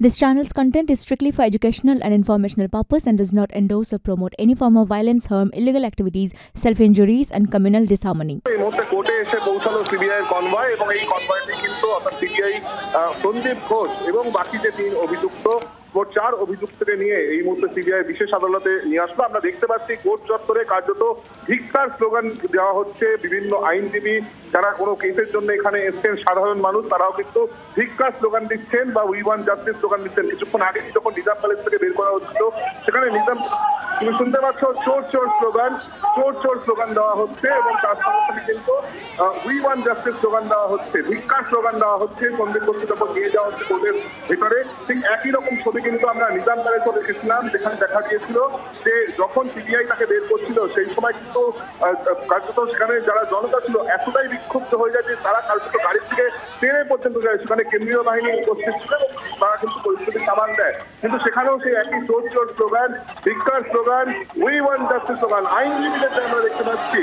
This channel's content is strictly for educational and informational purpose and does not endorse or promote any form of violence, harm, illegal activities, self-injuries and communal disharmony. এই মুহূর্তে কোর্টে এসে পৌঁছালো CBI এর convoy এবং এই কনভয়টি কিন্তু অর্থাৎ সিবিআই সন্দীপ ঘোষ এবং বাকি যে তিন অভিযুক্ত মোট 4 অভিযুক্তকে নিয়ে এই মুহূর্তে সিবিআই বিশেষ আদালতে নিয়ে আসলো। আমরা দেখতে পাচ্ছি কোর্ট চত্বরে কার্যত ধিক্কার স্লোগান দেওয়া হচ্ছে। বিভিন্ন আইনজীবী যারা কোনো কেসের জন্য এখানে এসছেন, সাধারণ মানুষ তারাও কিন্তু ধিক্কার স্লোগান দিচ্ছেন বা উই ওয়ান্ট জাস্টিস স্লোগান দিচ্ছেন। কিছুক্ষণ আগে যখন নিজাম প্যালেস থেকে বের করা হচ্ছিল সেখানে নিজাম, তুমি শুনতে পাচ্ছ চোর চোর স্লোগান, চোর চোর স্লোগান দেওয়া হচ্ছে এবং তার সঙ্গে কিন্তু উই ওয়ান্ট জাস্টিস স্লোগান দেওয়া হচ্ছে, ধিক্কার স্লোগান দেওয়া হচ্ছে। সন্দীপ ঘোষকে যখন নিয়ে যাওয়া হচ্ছে কোর্টের ভেতরে, ঠিক একই রকম ছবি কিন্তু আমরা নিজাম প্যালেসে দেখেছিলাম, যেখানে দেখা গিয়েছিল যে যখন সিবিআই তাকে বের করছিল সেই সময় কিন্তু কার্যত সেখানে যারা জনতা ছিল এতটাই বিক্ষুব্ধ হয়ে যায় যে তারা কার্যত গাড়ি থেকে ট্রেনে পর্যন্ত যায়। সেখানে কেন্দ্রীয় বাহিনী উপস্থিত ছিল এবং তারা কিন্তু পরিস্থিতি সামাল দেয়, কিন্তু সেখানেও সেই একই চোর চোর স্লোগান, ধিক্কার slogan, we want justice slogan. আইনজীবীদের আমরা দেখতে পাচ্ছি,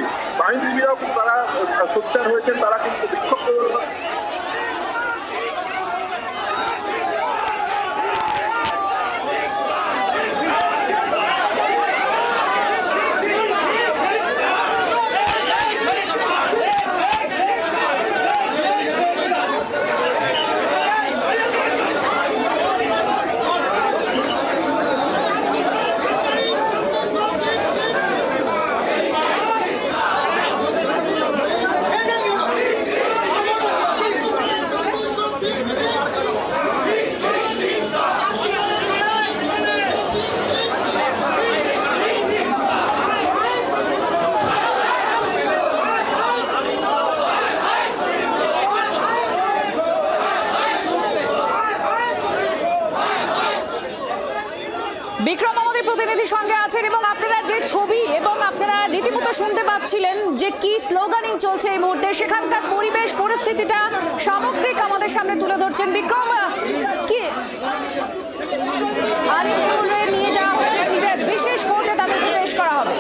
আইনজীবীরাও তারা সোচ্চার হয়েছেন, তারা কিন্তু বিক্ষুব্ধ। বিক্রম আমাদের প্রতিনিধির সঙ্গে আছেন এবং আপনারা যে ছবি এবং আপনারা রীতিমতো শুনতে পাচ্ছিলেন যে কি স্লোগানিং চলছে এই মুহূর্তে, সেখানকার পরিবেশ পরিস্থিতিটা সামগ্রিক আমাদের সামনে তুলে ধরছেন বিক্রম। কি আরিফুলকে নিয়ে যাওয়া হচ্ছে সিবিআই বিশেষ কোর্টে, তাদেরকে পেশ করা হবে।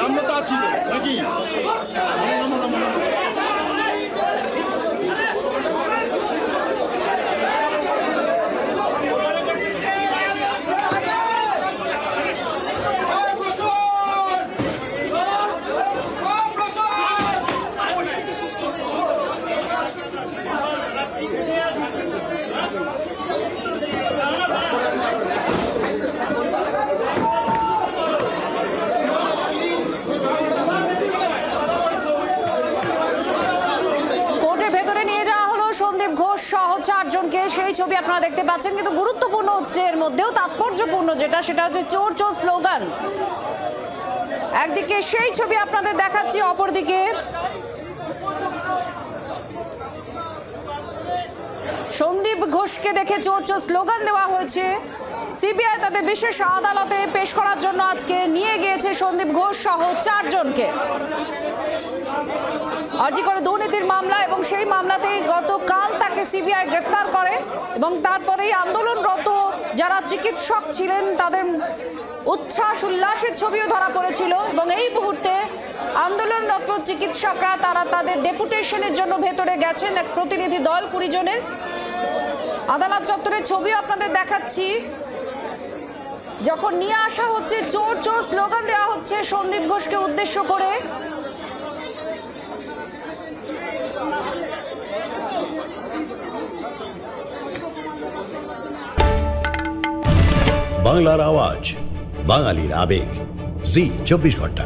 আমরা তো আছি নাকি? সন্দীপ ঘোষ সহ 4 জনকে, সেই ছবি আপনারা দেখতে পাচ্ছেন। কিন্তু গুরুত্বপূর্ণ হচ্ছে এর মধ্যেও তাৎপর্যপূর্ণ সেটা হচ্ছে চোর চোর স্লোগান। একদিকে সেই ছবি আপনাদের দেখাচ্ছি, অপরদিকে সন্দীপ ঘোষকে দেখে চোর চোর স্লোগান দেওয়া হয়েছে। সিবিআই তাদের বিশেষ আদালতে পেশ করার জন্য আজকে নিয়ে গিয়েছে সন্দীপ ঘোষ সহ 4 জনকে। আরজি করে দুর্নীতির মামলা এবং সেই মামলাতেই গতকাল তাকে সিবিআই গ্রেফতার করে এবং তারপরেই আন্দোলনরত যারা চিকিৎসক ছিলেন তাদের উচ্ছ্বাস উল্লাসের ছবিও ধরা পড়েছিল এবং এই মুহূর্তে আন্দোলনরত চিকিৎসকরা তারা তাদের ডেপুটেশনের জন্য ভেতরে গেছেন, এক প্রতিনিধি দল 20 জনের। আদালত চত্বরের ছবিও আপনাদের দেখাচ্ছি, যখন নিয়ে আসা হচ্ছে চোর চোর স্লোগান দেওয়া হচ্ছে সন্দীপ ঘোষকে উদ্দেশ্য করে। বাংলার আওয়াজ, বাঙালির আবেগ, জি 24 ঘন্টা।